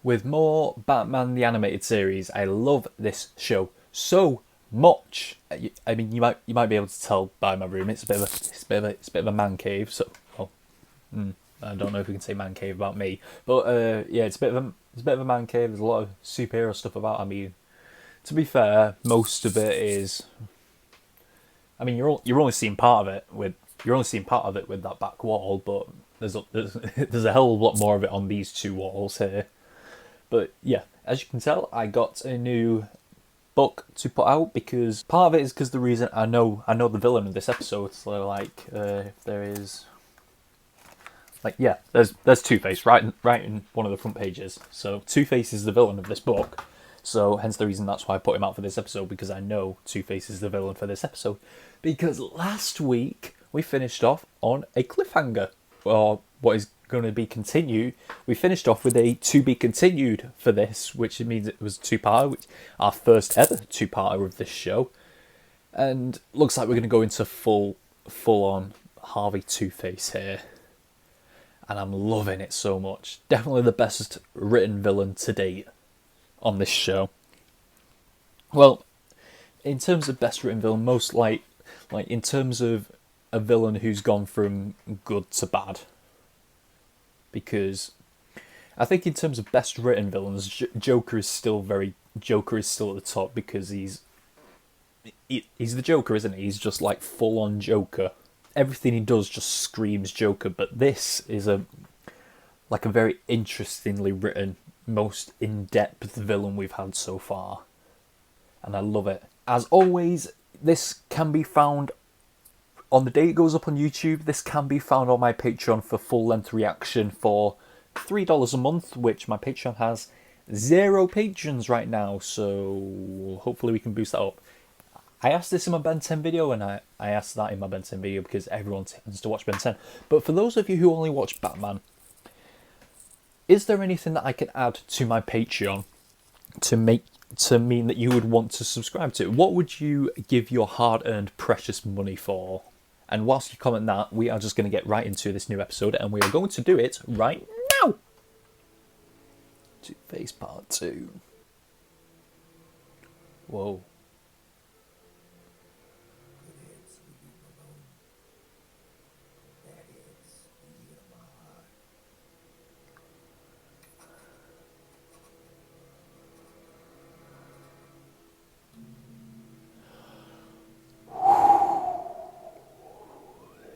with more Batman the Animated Series. I love this show so much. I mean, you might be able to tell by my room. It's a bit of a man cave. So, well, I don't know if we can say man cave about me, but yeah, it's a bit of a man cave. There's a lot of superhero stuff about. I mean, to be fair, most of it is. I mean, you're only seeing part of it with that back wall, but there's a hell of a lot more of it on these two walls here. But yeah, as you can tell, I got a new book to put out because part of it is because the reason I know the villain of this episode. So like, if there is, like, yeah, there's Two-Face right in one of the front pages. So Two-Face is the villain of this book. So hence the reason that's why I put him out for this episode, because I know Two-Face is the villain for this episode. Because last week we finished off on a cliffhanger, or what is going to be continued. We finished off with a to be continued for this, which means it was a two-parter, which our first ever two-parter of this show. And looks like we're going to go into full on Harvey Two-Face here. And I'm loving it so much. Definitely the best written villain to date on this show. Well, in terms of best written villain, most like in terms of a villain who's gone from good to bad. Because I think in terms of best written villains, Joker is still at the top, because he's the Joker, isn't he? He's just like full on Joker. Everything he does just screams Joker. But this is a very interestingly written, most in-depth villain we've had so far. And I love it. As always, this can be found on the day it goes up on YouTube. This can be found on my Patreon for full-length reaction for $3 a month, which my Patreon has 0 patrons right now, so hopefully we can boost that up. I asked this in my Ben 10 video, and I asked that in my Ben 10 video because everyone tends to watch Ben 10. But for those of you who only watch Batman, is there anything that I can add to my Patreon to mean that you would want to subscribe to? What would you give your hard-earned precious money for? And whilst you comment that, we are just going to get right into this new episode, and we are going to do it right now. Two-Face Part 2. Whoa.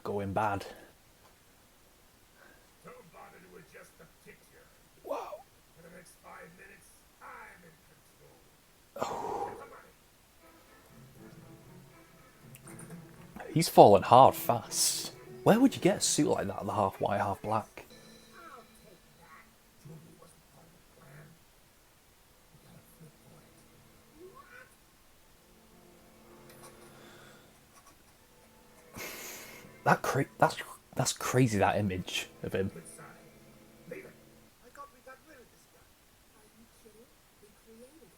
Going bad. Don't bother to adjust the picture. Wow. For the next 5 minutes, I'm in control. He's fallen hard fast. Where would you get a suit like that, the half white, half black? I'll take that. Julie wasn't part of the plan. We got a flip point. That's crazy, that image of him. Good sign. Leave it. I thought we got rid of this guy. Are you kidding? We created it.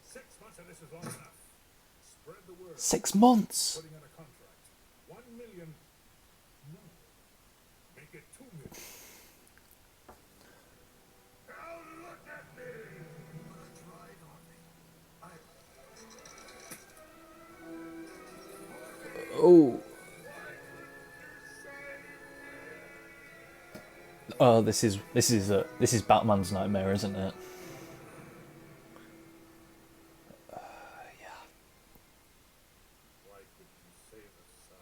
6 months of this is long enough. Spread the word. 6 months. Putting on a contract. 1 million. No. Make it 2 million. Now look at me. That's right, Harvey. Oh. Oh, this is Batman's nightmare, isn't it? Yeah. Why couldn't you save us, son?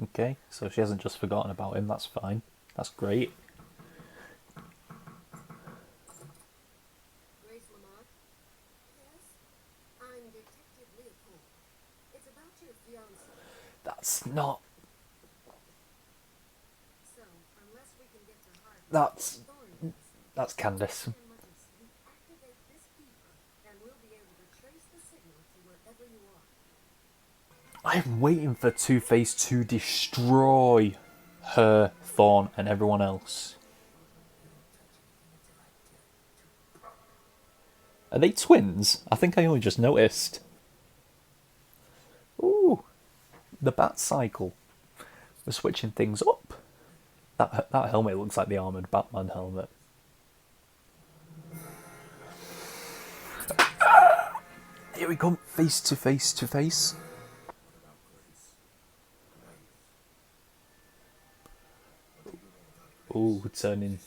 Okay, so she hasn't just forgotten about him. That's fine. That's great. Grace Lamont? Yes? I'm Detective Leopold. It's about your fiancé. That's not. So, unless we can get to Harvey, That's Candace. emergency, activate this beeper, and we'll be able to trace the signal to wherever you are. I'm waiting for Two-Face to destroy her, Thorn, and everyone else. Are they twins? I think I only just noticed. Ooh, the Bat Cycle. We're switching things up. That helmet looks like the armored Batman helmet. Here we come, face to face to face. About Grace. Ooh, turning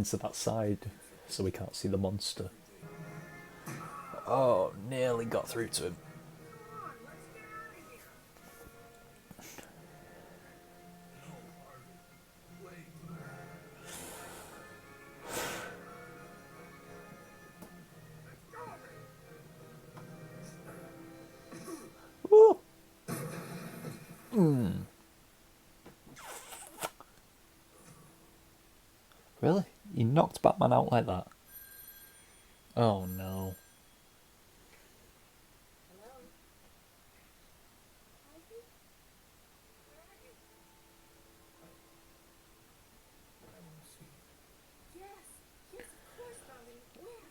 to that side so we can't see the monster. Oh, nearly got through to him. Come on, let's get out of here. No, Harvey. Wait. Let's go. Ooh. Really? You knocked Batman out like that? Oh no. Hello? Harvey? Where are you? I want to see you. Yes, yes, of course, darling. Where?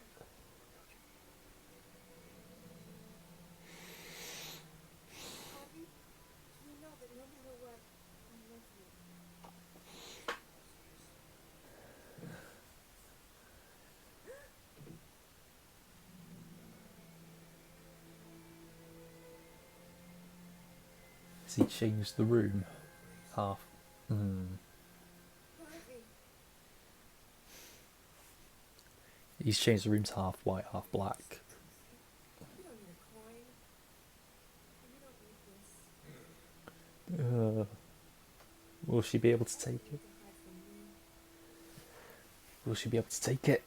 Harvey, you know that no matter what, I love you. Has he changed the room? Half. Harvey, He's changed the room to half white, half black. you don't need a coin. You don't need this. Will she be able to take You it? to hide from me. Will she be able to take it?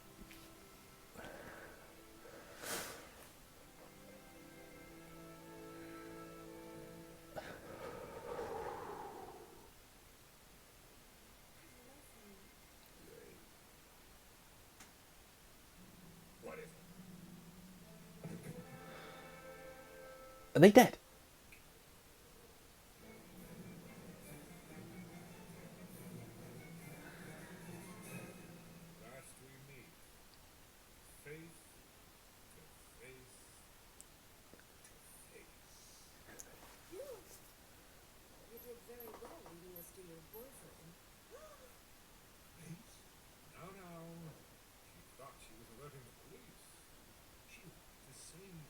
What is it? Are they dead? Last we meet. Face to face to face. You! You did very well leading us to your boyfriend. Grace? No, no. She thought she was alerting the police. She wanted to save me.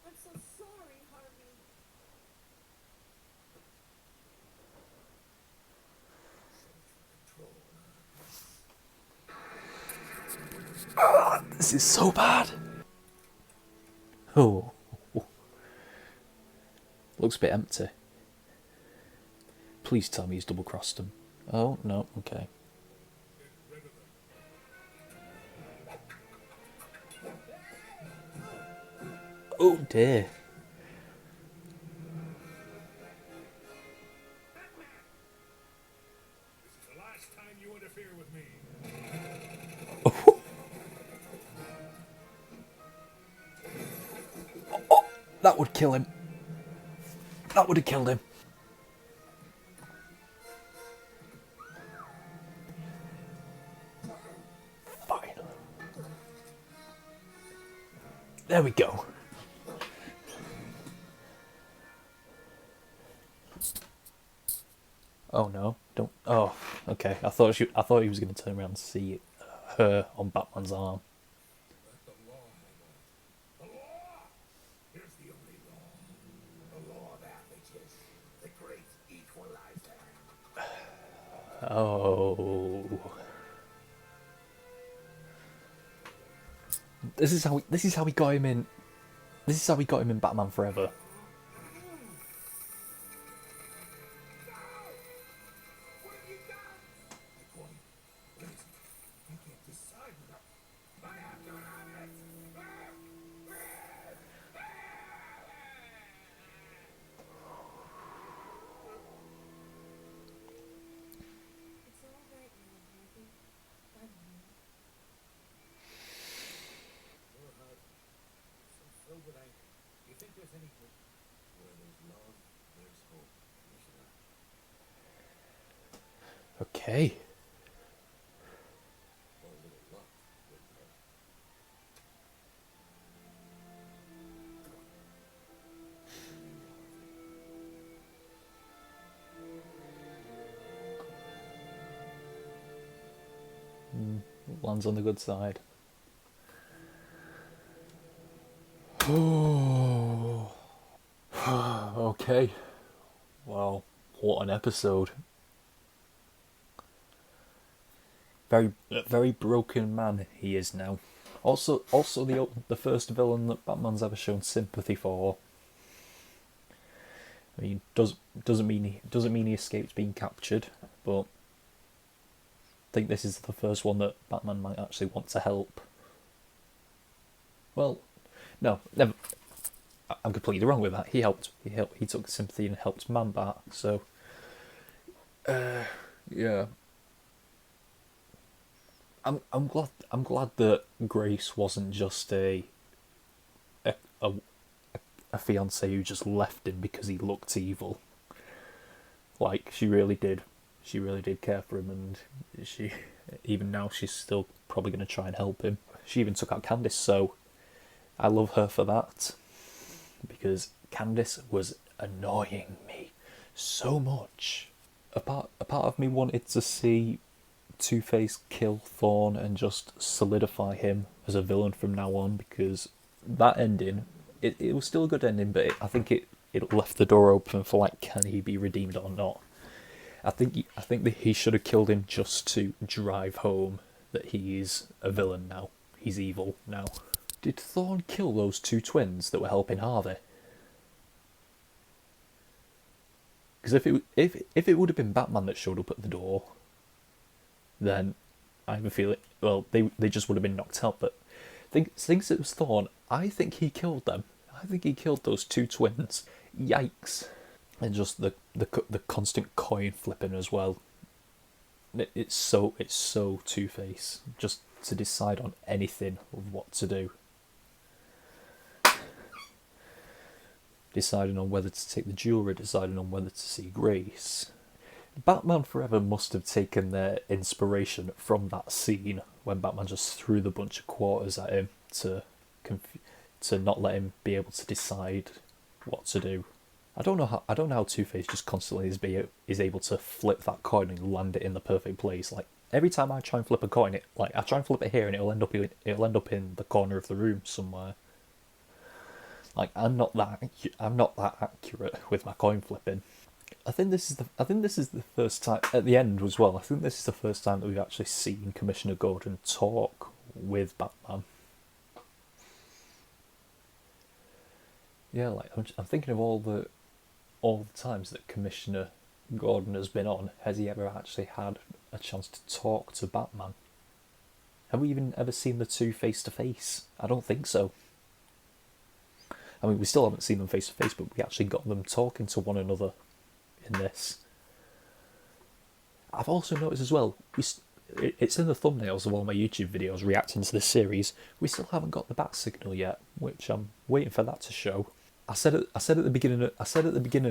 I'm so sorry, Harvey. So much for control, This is so bad. Oh. Looks a bit empty. Please tell me he's double crossed him. Oh, no, okay. Get rid of them. Oh dear. This is the last time you interfere with me. That would kill him. That would have killed him. Fine. There we go. Oh no! Don't. Oh, okay. I thought he was going to turn around and see her on Batman's arm. Let the law handle it. The law! Here's the only law. The law of averages. The great equalizer. Oh. This is how we got him in. This is how we got him in Batman Forever. What have you done? The coin. What is it? I can't decide without. I have to have it! It's all right now, Harvey. I'm here. Poor Harvey. So filled with anger. Do you think there's any hope? Where there's love, there's hope. Commissioner. Okay. Or a little luck wouldn't hurt. Lands on the good side. Okay. Well, what an episode. Very broken man he is now. Also the first villain that Batman's ever shown sympathy for. I mean, doesn't mean he escapes being captured, but I think this is the first one that Batman might actually want to help. Well, no, never. I'm completely wrong with that. He helped. He took sympathy and helped Man Bat. So, yeah. I'm glad that Grace wasn't just a a fiance who just left him because he looked evil. Like, she really did care for him, and she, even now, she's still probably going to try and help him. She even took out Candice, so I love her for that, because Candice was annoying me so much. A part of me wanted to see Two-Face kill Thorn and just solidify him as a villain from now on, because that ending, it was still a good ending, but I think it left the door open for, like, can he be redeemed or not? I think that he should have killed him just to drive home that he's a villain now. He's evil now. Did Thorn kill those two twins that were helping Harvey? Because if it would have been Batman that showed up at the door, then I have a feeling, well, they just would have been knocked out. But thinks it was Thorn. I think he killed them. I think he killed those two twins. Yikes! And just the constant coin flipping as well. It's so Two-Face, just to decide on anything of what to do. Deciding on whether to take the jewellery, deciding on whether to see Grace. Batman Forever must have taken their inspiration from that scene when Batman just threw the bunch of quarters at him to not let him be able to decide what to do. I don't know how Two-Face just constantly is able to flip that coin and land it in the perfect place. Like, every time I try and flip a coin, I try and flip it here and it'll end up in the corner of the room somewhere. Like, I'm not that accurate with my coin flipping. I think this is the first time at the end as well. I think this is the first time that we've actually seen Commissioner Gordon talk with Batman. Yeah, like, I'm thinking of all the times that Commissioner Gordon has been on. Has he ever actually had a chance to talk to Batman? Have we even ever seen the two face to face? I don't think so. I mean, we still haven't seen them face to face, but we actually got them talking to one another in this. I've also noticed as well, it's in the thumbnails of all my YouTube videos reacting to this series, we still haven't got the bat signal yet, which I'm waiting for that to show. I said at the beginning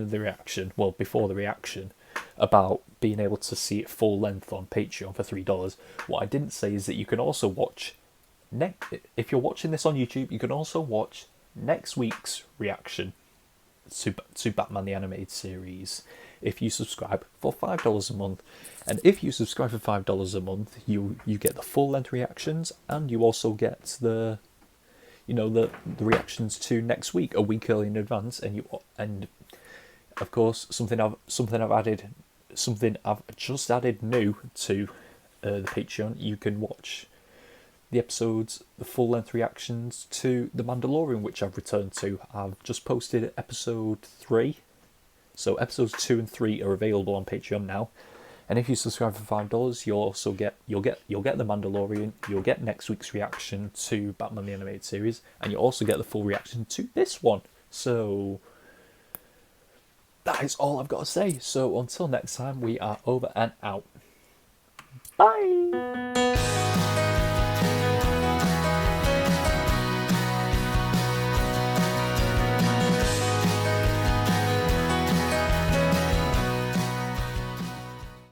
of the reaction, well, before the reaction, about being able to see it full length on Patreon for $3. What I didn't say is that you can also watch if you're watching this on YouTube, you can also watch next week's reaction to Batman the Animated Series if you subscribe for $5 a month. And if you subscribe for $5 a month, you get the full length reactions, and you also get the reactions to next week a week early in advance. And of course, something I've just added new to the Patreon. You can watch the episodes, the full-length reactions to The Mandalorian, which I've returned to. I've just posted episode 3, so episodes 2 and 3 are available on Patreon now. And if you subscribe for $5, you'll get The Mandalorian, you'll get next week's reaction to Batman the Animated Series, and you'll also get the full reaction to this one. So that is all I've got to say. So until next time, we are over and out. Bye!